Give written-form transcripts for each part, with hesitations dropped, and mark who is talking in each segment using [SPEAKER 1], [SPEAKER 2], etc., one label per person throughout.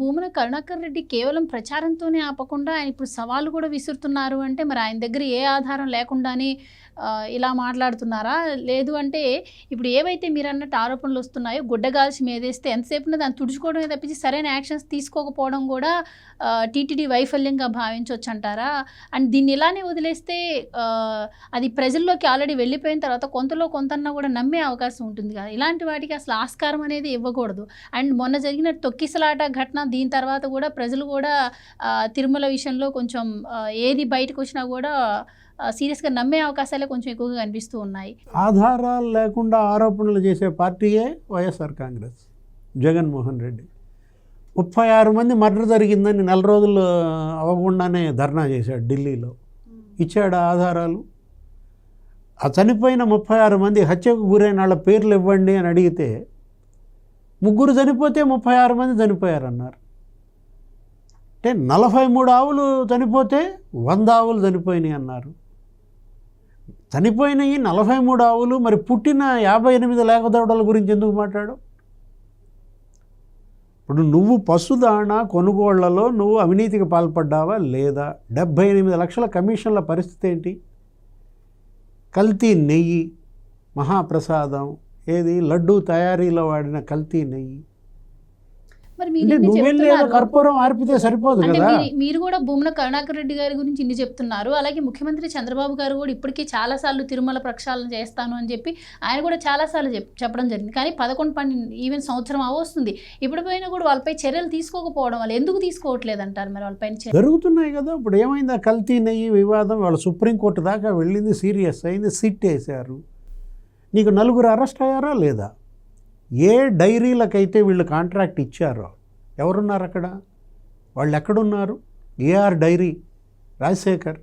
[SPEAKER 1] భూమన కరుణాకర్ రెడ్డి కేవలం ప్రచారంతోనే ఆపకుండా ఆయన ఇప్పుడు సవాళ్ళు కూడా విసురుతున్నారు అంటే మరి ఆయన దగ్గర ఏ ఆధారం లేకుండానే ఇలా మాట్లాడుతున్నారా? లేదు అంటే ఇప్పుడు ఏవైతే మీరు అన్నట్టు ఆరోపణలు వస్తున్నాయో గుడ్డగాల్చి మేదేస్తే ఎంతసేపున దాన్ని తుడుచుకోవడమే తప్పించి సరైన యాక్షన్స్ తీసుకోకపోవడం కూడా టీటీడీ వైఫల్యంగా భావించవచ్చు అంటారా? అండ్ దీన్ని ఇలానే వదిలేస్తే అది ప్రజల్లోకి ఆల్రెడీ వెళ్ళిపోయిన తర్వాత కొంతలో కొంతన్నా కూడా నమ్మే అవకాశం ఉంటుంది కదా. ఇలాంటి వాటికి అసలు ఆస్కారం అనేది ఇవ్వకూడదు. అండ్ మొన్న జరిగిన తొక్కిసలాట ఘటన దీని తర్వాత కూడా ప్రజలు కూడా తిరుమల విషయంలో కొంచెం ఏది బయటకు వచ్చినా కూడా సీరియస్గా నమ్మే అవకాశాలే కొంచెం ఎక్కువగా కనిపిస్తూ ఉన్నాయి.
[SPEAKER 2] ఆధారాలు లేకుండా ఆరోపణలు చేసే పార్టీయే వైఎస్ఆర్ కాంగ్రెస్. జగన్మోహన్ రెడ్డి 36 మంది మర్డర్ జరిగిందని 4 రోజులు అవ్వకుండానే ధర్నా చేశాడు ఢిల్లీలో. ఇచ్చాడు ఆధారాలు. ఆ చనిపోయిన 36 మంది హత్యకు గురైన వాళ్ళ పేర్లు ఇవ్వండి అని అడిగితే 3 చనిపోతే 36 మంది చనిపోయారన్నారు. అంటే 43 ఆవులు చనిపోతే 100 ఆవులు చనిపోయినాయి అన్నారు. చనిపోయినాయి 43 ఆవులు, మరి పుట్టిన 58 లేకదవడల గురించి ఎందుకు మాట్లాడు? ఇప్పుడు నువ్వు పశుదాణ కొనుగోళ్లలో నువ్వు అవినీతికి పాల్పడ్డావా లేదా? 78 లక్షల కమిషన్ల పరిస్థితి ఏంటి? కల్తీ నెయ్యి, మహాప్రసాదం, ఏది లడ్డూ తయారీలో వాడిన కల్తీ నెయ్యి. కర్పూరం ఆర్పితే సరిపోదు కదా.
[SPEAKER 1] మీరు కూడా భూమన కరుణాకర్ రెడ్డి గారి గురించి ఇన్ని చెప్తున్నారు. అలాగే ముఖ్యమంత్రి చంద్రబాబు గారు కూడా ఇప్పటికీ చాలాసార్లు తిరుమల ప్రక్షాళన చేస్తాను అని చెప్పి ఆయన కూడా చాలాసార్లు చెప్పడం జరిగింది. కానీ 11 ఈవెన్ సంవత్సరం అవస్తుంది. ఇప్పుడు పోయినా కూడా వాళ్ళపై చర్యలు తీసుకోకపోవడం వల్ల ఎందుకు తీసుకోవట్లేదు అంటారు? మరి వాళ్ళపైన
[SPEAKER 2] జరుగుతున్నాయి కదా. ఇప్పుడు ఏమైంది? ఆ కల్తీ నెయ్యి వివాదం వాళ్ళు సుప్రీంకోర్టు దాకా వెళ్ళింది, సీరియస్ అయింది, సిట్ వేశారు. నీకు 4 అరెస్ట్ అయ్యారా లేదా? ఏ డైరీలకైతే వీళ్ళు కాంట్రాక్ట్ ఇచ్చారో ఎవరున్నారు అక్కడ? వాళ్ళు ఎక్కడున్నారు? ఏఆర్ డైరీ రాజశేఖర్,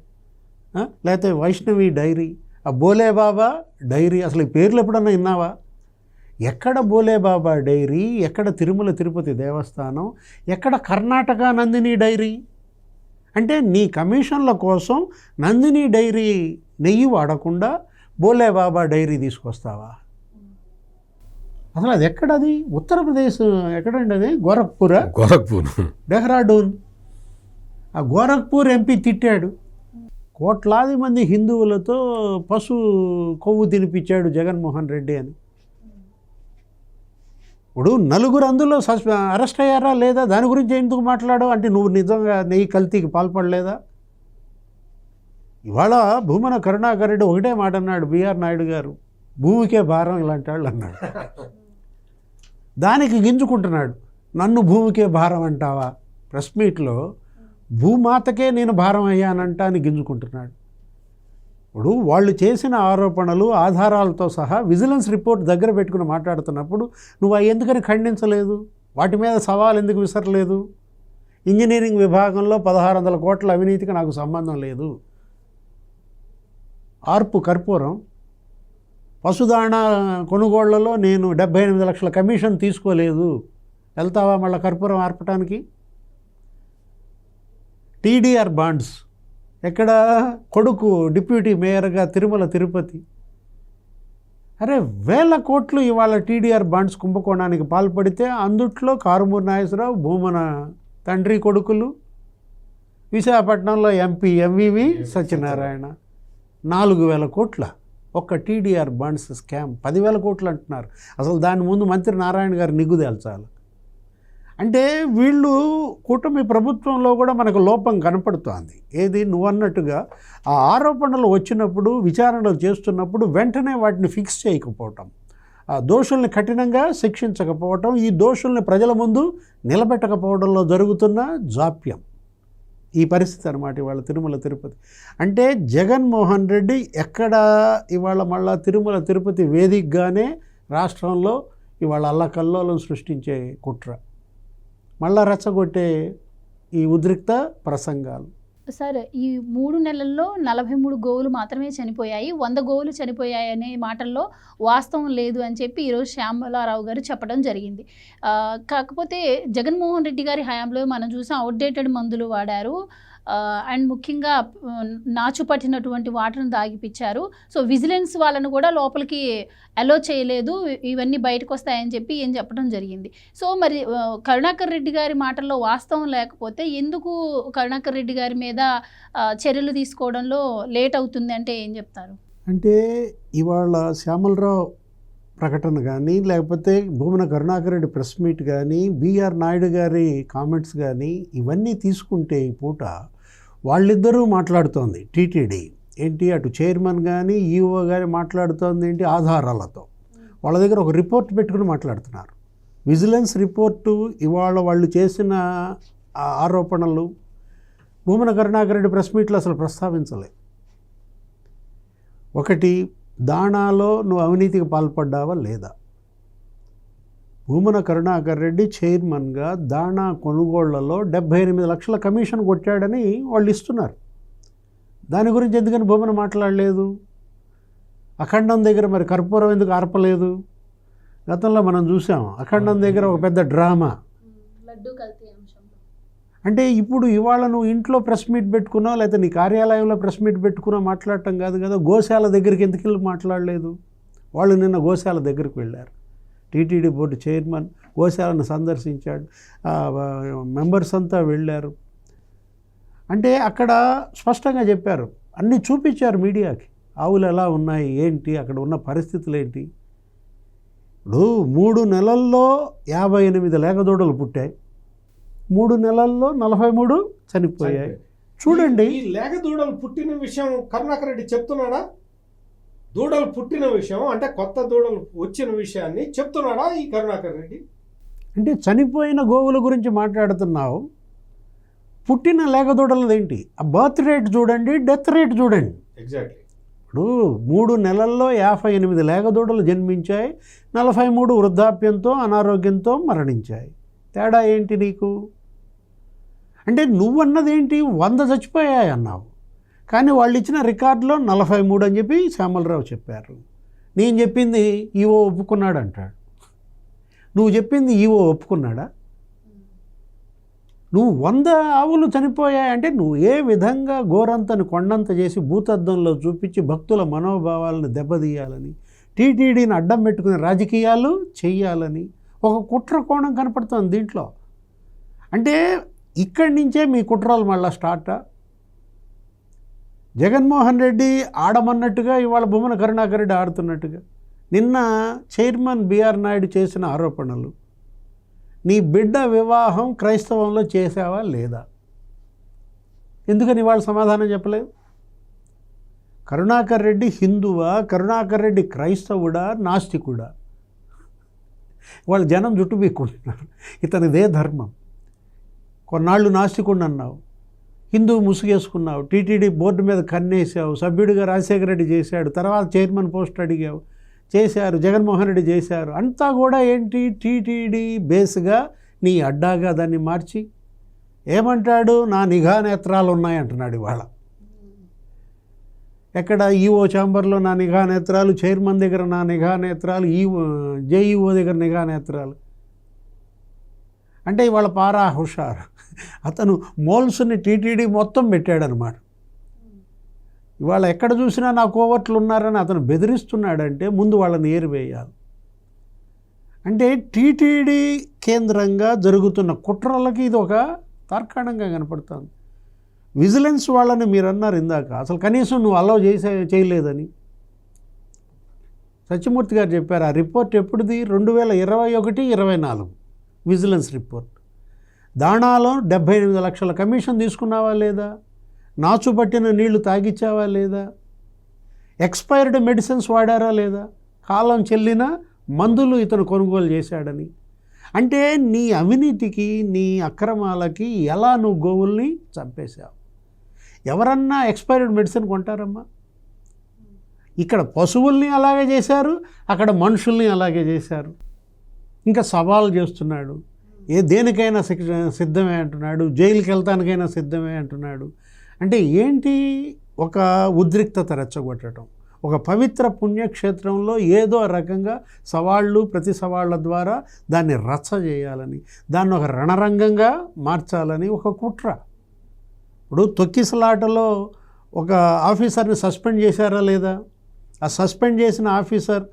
[SPEAKER 2] లేకపోతే వైష్ణవి డైరీ, ఆ బోలేబాబా డైరీ, అసలు ఈ పేర్లు ఎప్పుడన్నా విన్నావా? ఎక్కడ బోలేబాబా డైరీ, ఎక్కడ తిరుమల తిరుపతి దేవస్థానం, ఎక్కడ కర్ణాటక నందిని డైరీ? అంటే నీ కమిషన్ల కోసం నందిని డైరీ నెయ్యి వాడకుండా బోలేబాబా డైరీ తీసుకొస్తావా? అసలు అది ఎక్కడది? ఉత్తరప్రదేశ్ ఎక్కడండి అది? గోరఖ్పూర్, డెహ్రాడూన్. ఆ గోరఖ్పూర్ ఎంపీ తిట్టాడు. కోట్లాది మంది హిందువులతో పశు కొవ్వు తినిపించాడు జగన్మోహన్ రెడ్డి అని. ఇప్పుడు 4 అందులో అరెస్ట్ అయ్యారా లేదా? దాని గురించి ఎందుకు మాట్లాడవు? అంటే నువ్వు నిజంగా నెయ్యి కల్తీకి పాల్పడలేదా? ఇవాళ భూమన కరుణాకర్ రెడ్డి ఒకటే మాట అన్నాడు, బిఆర్ నాయుడు గారు, భూమికే భారం ఇలాంటి వాళ్ళు అన్నాడు. దానికి గింజుకుంటున్నాడు. నన్ను భూమికే భారం అంటావా? ప్రెస్ మీట్లో భూమాతకే నేను భారం అయ్యానంట అని గింజుకుంటున్నాడు. ఇప్పుడు వాళ్ళు చేసిన ఆరోపణలు ఆధారాలతో సహా విజిలెన్స్ రిపోర్ట్ దగ్గర పెట్టుకుని మాట్లాడుతున్నప్పుడు నువ్వు ఎందుకని ఖండించలేదు? వాటి మీద సవాల్ ఎందుకు విసరలేదు? ఇంజనీరింగ్ విభాగంలో 1600 కోట్ల అవినీతికి నాకు సంబంధం లేదు. ఆర్పు కర్పూరం, పశుదాణ కొనుగోళ్లలో నేను 78 లక్షల కమిషన్ తీసుకోలేదు. వెళ్తావా మళ్ళీ కర్పూరం ఆర్పటానికి? టీడీఆర్ బాండ్స్, ఎక్కడ కొడుకు డిప్యూటీ మేయర్గా తిరుమల తిరుపతి. అరే 1000 కోట్లు ఇవాళ టీడీఆర్ బాండ్స్ కుంభకోణానికి పాల్పడితే అందుట్లో కారుమూరి నాగేశ్వరరావు, భూమన తండ్రి కొడుకులు, విశాఖపట్నంలో ఎంపీ ఎంవివి సత్యనారాయణ. 4000 కోట్ల ఒక్క టీడీఆర్ బాండ్స్ స్కామ్. 10,000 కోట్లు అంటున్నారు. అసలు దాని ముందు మంత్రి నారాయణ గారు నిగ్గు తేల్చాలి. అంటే వీళ్ళు కూటమి ప్రభుత్వంలో కూడా మనకు లోపం కనపడుతోంది. ఏది నువ్వు అన్నట్టుగా ఆ ఆరోపణలు వచ్చినప్పుడు విచారణలు చేస్తున్నప్పుడు వెంటనే వాటిని ఫిక్స్ చేయకపోవటం, ఆ దోషుల్ని కఠినంగా శిక్షించకపోవటం, ఈ దోషుల్ని ప్రజల ముందు నిలబెట్టకపోవడంలో జరుగుతున్న జాప్యం, ఈ పరిస్థితి అన్నమాట ఇవాళ తిరుమల తిరుపతి. అంటే జగన్మోహన్ రెడ్డి ఎక్కడ ఇవాళ మళ్ళా తిరుమల తిరుపతి వేదికగానే రాష్ట్రంలో ఇవాళ అల్లకల్లోలం సృష్టించే కుట్ర, మళ్ళా రెచ్చగొట్టే ఈ ఉద్రిక్త ప్రసంగాలు.
[SPEAKER 1] సార్, ఈ 3 నెలల్లో 43 గోవులు మాత్రమే చనిపోయాయి, 100 గోవులు చనిపోయాయి అనే మాటల్లో వాస్తవం లేదు అని చెప్పి ఈరోజు శ్యామలారావు గారు చెప్పడం జరిగింది. కాకపోతే జగన్మోహన్ రెడ్డి గారి హయాంలో మనం చూసాం అవుట్డేటెడ్ మందులు వాడారు. అండ్ ముఖ్యంగా నాచు పట్టినటువంటి వాటర్ను తాగిపించారు. సో విజిలెన్స్ వాళ్ళను కూడా లోపలికి అలో చేయలేదు, ఇవన్నీ బయటకు వస్తాయని చెప్పి ఏం చెప్పడం జరిగింది. సో మరి కరుణాకర్ రెడ్డి గారి మాటల్లో వాస్తవం లేకపోతే ఎందుకు కరుణాకర్ రెడ్డి గారి మీద చర్యలు తీసుకోవడంలో లేట్ అవుతుంది అంటే ఏం చెప్తారు?
[SPEAKER 2] అంటే ఇవాళ శ్యామలరావు ప్రకటన కానీ, లేకపోతే భూమన కరుణాకర్ రెడ్డి ప్రెస్ మీట్ కానీ, బిఆర్ నాయుడు గారి కామెంట్స్ కానీ, ఇవన్నీ తీసుకుంటే ఈ పూట వాళ్ళిద్దరూ మాట్లాడుతోంది టీటీడీ ఏంటి, అటు చైర్మన్ కానీ ఈఓ కానీ మాట్లాడుతోంది ఏంటి, ఆధారాలతో. వాళ్ళ దగ్గర ఒక రిపోర్ట్ పెట్టుకుని మాట్లాడుతున్నారు. విజిలెన్స్ రిపోర్టు ఇవాళ వాళ్ళు చేసిన ఆరోపణలు భూమన కరుణాకర్ రెడ్డి ప్రెస్ మీట్లో అసలు ప్రస్తావించలే. ఒకటి, దాణాలో నువ్వు అవినీతికి పాల్పడ్డావా లేదా? భూమన కరుణాకర్ రెడ్డి చైర్మన్గా దాణా కొనుగోళ్లలో 78 లక్షల కమిషన్ కొట్టాడని వాళ్ళు ఇస్తున్నారు. దాని గురించి ఎందుకని భూమన మాట్లాడలేదు? అఖండం దగ్గర మరి కర్పూరం ఎందుకు ఆర్పలేదు? గతంలో మనం చూసాం అఖండం దగ్గర ఒక పెద్ద డ్రామా. అంటే ఇప్పుడు ఇవాళ నువ్వు ఇంట్లో ప్రెస్ మీట్ పెట్టుకున్నావు, లేకపోతే నీ కార్యాలయంలో ప్రెస్ మీట్ పెట్టుకున్నావు మాట్లాడటం కాదు కదా. గోశాల దగ్గరికి ఎందుకు వెళ్ళి మాట్లాడలేదు? వాళ్ళు నిన్న గోశాల దగ్గరికి వెళ్ళారు. టీటీడీ బోర్డు చైర్మన్ గోశాలను సందర్శించాడు, మెంబర్స్ అంతా వెళ్ళారు. అంటే అక్కడ స్పష్టంగా చెప్పారు, అన్నీ చూపించారు మీడియాకి. ఆవులు ఎలా ఉన్నాయి ఏంటి, అక్కడ ఉన్న పరిస్థితులు ఏంటి. ఇప్పుడు 3 నెలల్లో 58 లేగదూడలు పుట్టాయి, 3 నెలల్లో 43 చనిపోయాయి. చూడండి,
[SPEAKER 3] ఈ లేగ దూడలు పుట్టిన విషయం కరుణాకర్ రెడ్డి చెప్తున్నాడా? దూడలు పుట్టిన విషయం అంటే కొత్త దూడలు వచ్చిన విషయాన్ని చెప్తున్నాడా ఈ కరుణాకర్ రెడ్డి?
[SPEAKER 2] అంటే చనిపోయిన గోవుల గురించి మాట్లాడుతున్నావు, పుట్టిన లేగదూడలదేంటి? ఆ బర్త్ రేట్ చూడండి, డెత్ రేట్ చూడండి.
[SPEAKER 3] ఎగ్జాక్ట్లీ.
[SPEAKER 2] ఇప్పుడు 3 నెలల్లో 58 లేగదూడలు జన్మించాయి, 43 వృద్ధాప్యంతో అనారోగ్యంతో మరణించాయి. తేడా ఏంటి నీకు? అంటే నువ్వన్నదేంటి 100 చచ్చిపోయాయి అన్నావు, కానీ వాళ్ళు ఇచ్చిన రికార్డులో 43 అని చెప్పి శ్యామలరావు చెప్పారు. నేను చెప్పింది ఈవో ఒప్పుకున్నాడు అంటాడు. నువ్వు చెప్పింది ఈవో ఒప్పుకున్నాడా? నువ్వు 100 ఆవులు చనిపోయాయంటే నువ్వు ఏ విధంగా గోరంతని కొండంత చేసి భూతద్దంలో చూపించి భక్తుల మనోభావాలను దెబ్బతీయాలని, టీటీడీని అడ్డం పెట్టుకుని రాజకీయాలు చెయ్యాలని ఒక కుట్ర కోణం కనపడుతుంది దీంట్లో. అంటే ఇక్కడి నుంచే మీ కుట్రలు మళ్ళీ స్టార్టా? జగన్మోహన్ రెడ్డి ఆడమన్నట్టుగా ఇవాళ భూమన కరుణాకర్ రెడ్డి ఆడుతున్నట్టుగా. నిన్న చైర్మన్ బిఆర్ నాయుడు చేసిన ఆరోపణలు, నీ బిడ్డ వివాహం క్రైస్తవంలో చేసావా లేదా? ఎందుకని ఇవాళ సమాధానం చెప్పలేదు? కరుణాకర్ రెడ్డి హిందువా, కరుణాకర్ రెడ్డి క్రైస్తవుడా, నాస్తికుడా? వాళ్ళు జనం జుట్టు పీక్కుంటున్నారు, ఇతనిదే ధర్మం. కొన్నాళ్ళు నాస్తికుడిని అన్నావు, హిందూ ముసుగేసుకున్నావు, టీటీడీ బోర్డు మీద కన్నేసావు, సభ్యుడిగా రాజశేఖర రెడ్డి చేశాడు, తర్వాత చైర్మన్ పోస్ట్ అడిగావు, చేశారు, జగన్మోహన్ రెడ్డి చేశారు. అంతా కూడా ఏంటి, టీటీడీ బేస్గా నీ అడ్డాగా దాన్ని మార్చి ఏమంటాడు, నా నిఘా నేత్రాలు ఉన్నాయంటున్నాడు ఇవాళ. ఎక్కడ ఈఓ ఛాంబర్లో నా నిఘా నేత్రాలు, చైర్మన్ దగ్గర నా నిఘా నేత్రాలు, జేఈఓ దగ్గర నిఘా నేత్రాలు. అంటే ఇవాళ పారా హుషార్, అతను మోల్స్ని టీటీడీ మొత్తం పెట్టాడనమాట. ఇవాళ ఎక్కడ చూసినా నా కోవర్ట్లు ఉన్నారని అతను బెదిరిస్తున్నాడంటే ముందు వాళ్ళని ఏరివేయాలి. అంటే టీటీడీ కేంద్రంగా జరుగుతున్న కుట్రలకి ఇది ఒక తార్కాణంగా కనపడుతుంది. విజిలెన్స్ వాళ్ళని మీరు అన్నారు ఇందాక, అసలు కనీసం నువ్వు అలౌ చేయలేదని సత్యమూర్తి గారు చెప్పారు. ఆ రిపోర్ట్ ఎప్పుడుది? 2021-24 vigilance report. దాణాలో 78 లక్షల కమిషన్ తీసుకున్నావా లేదా? నాచు పట్టిన నీళ్లు తాగిచ్చావా లేదా? ఎక్స్పైర్డ్ మెడిసిన్స్ వాడారా లేదా? కాలం చెల్లిన మందులు ఇతను కొనుగోలు చేశాడని. అంటే నీ అవినీతికి, నీ అక్రమాలకి ఎలా నువ్వు గోవుల్ని చంపేశావు? ఎవరన్నా ఎక్స్పైర్డ్ మెడిసిన్ కొంటారమ్మా? ఇక్కడ పశువుల్ని అలాగే చేశారు, అక్కడ మనుషుల్ని అలాగే చేశారు. ఇంకా సవాల్ చేస్తున్నాడు, దేనికైనా సిద్ధమే అంటున్నాడు, జైలుకి వెళ్తానికైనా సిద్ధమే అంటున్నాడు. అంటే ఏంటి, ఒక ఉద్రిక్తత రెచ్చగొట్టడం, ఒక పవిత్ర పుణ్యక్షేత్రంలో ఏదో రకంగా సవాళ్ళు, ప్రతి సవాళ్ళ ద్వారా దాన్ని రచ్చ చేయాలని, దాన్ని ఒక రణరంగంగా మార్చాలని ఒక కుట్ర. ఇప్పుడు తొక్కిసలాటలో ఒక ఆఫీసర్ని సస్పెండ్ చేశారా లేదా? ఆ సస్పెండ్ చేసిన ఆఫీసర్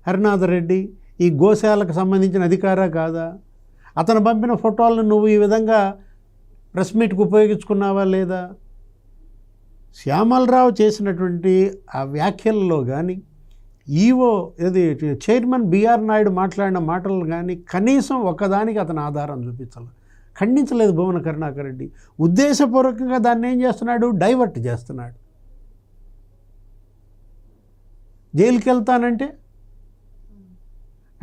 [SPEAKER 2] హరినాథ్ రెడ్డి ఈ గోశాలకు సంబంధించిన అధికారా కాదా? అతను పంపిన ఫోటోలను నువ్వు ఈ విధంగా ప్రెస్ మీట్కి ఉపయోగించుకున్నావా లేదా? శ్యామలరావు చేసినటువంటి ఆ వ్యాఖ్యలలో కానీ, ఈవో ఇది చైర్మన్ బిఆర్ నాయుడు మాట్లాడిన మాటలు కానీ కనీసం ఒక్కదానికి అతను ఆధారం చూపించాలి. ఖండించలేదు భువన కరుణాకర్ రెడ్డి. ఉద్దేశపూర్వకంగా దాన్ని ఏం చేస్తున్నాడు? డైవర్ట్ చేస్తున్నాడు. జైలుకి వెళ్తానంటే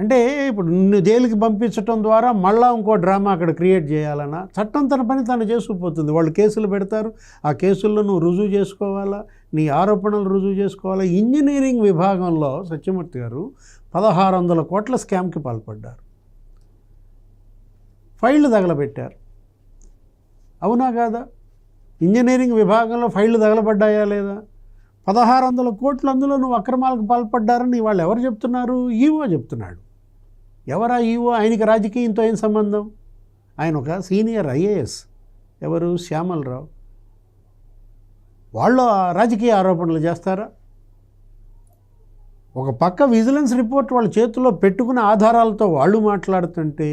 [SPEAKER 2] అంటే ఇప్పుడు నిన్ను జైలుకి పంపించడం ద్వారా మళ్ళా ఇంకో డ్రామా అక్కడ క్రియేట్ చేయాలన్నా? చట్టం తన పని తను చేసుకుపోతుంది. వాళ్ళు కేసులు పెడతారు, ఆ కేసుల్లో నువ్వు రుజువు చేసుకోవాలా, నీ ఆరోపణలు రుజువు చేసుకోవాలా. ఇంజనీరింగ్ విభాగంలో సత్యమూర్తి గారు 1600 కోట్ల స్కామ్కి పాల్పడ్డారు. ఫైళ్ళు తగలబెట్టారు. అవునా కాదా? ఇంజనీరింగ్ విభాగంలో ఫైళ్ళు తగలబడ్డాయా లేదా? 1600 కోట్లు అందులో నువ్వు అక్రమాలకు పాల్పడ్డారని వాళ్ళు ఎవరు చెప్తున్నారు? ఈవో చెప్తున్నాడు. ఎవరా ఈవో? ఆయనకి రాజకీయంతో ఏం సంబంధం? ఆయన ఒక సీనియర్ ఐఏఎస్. ఎవరు? శ్యామలరావు. వాళ్ళు రాజకీయ ఆరోపణలు చేస్తారా? ఒక పక్క విజిలెన్స్ రిపోర్ట్ వాళ్ళ చేతుల్లో పెట్టుకున్న ఆధారాలతో వాళ్ళు మాట్లాడుతుంటే,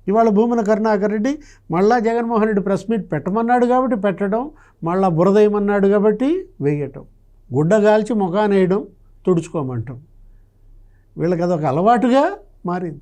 [SPEAKER 2] ఇవాళ భూమన కరుణాకర్ రెడ్డి మళ్ళా జగన్మోహన్ రెడ్డి ప్రెస్ మీట్ పెట్టమన్నాడు కాబట్టి పెట్టడం, మళ్ళా బురదేయమన్నాడు కాబట్టి వేయటం, గుడ్డగాల్చి ముఖానేయడం, తుడుచుకోమంటాం. వీళ్ళకి అదొక అలవాటుగా మారింది.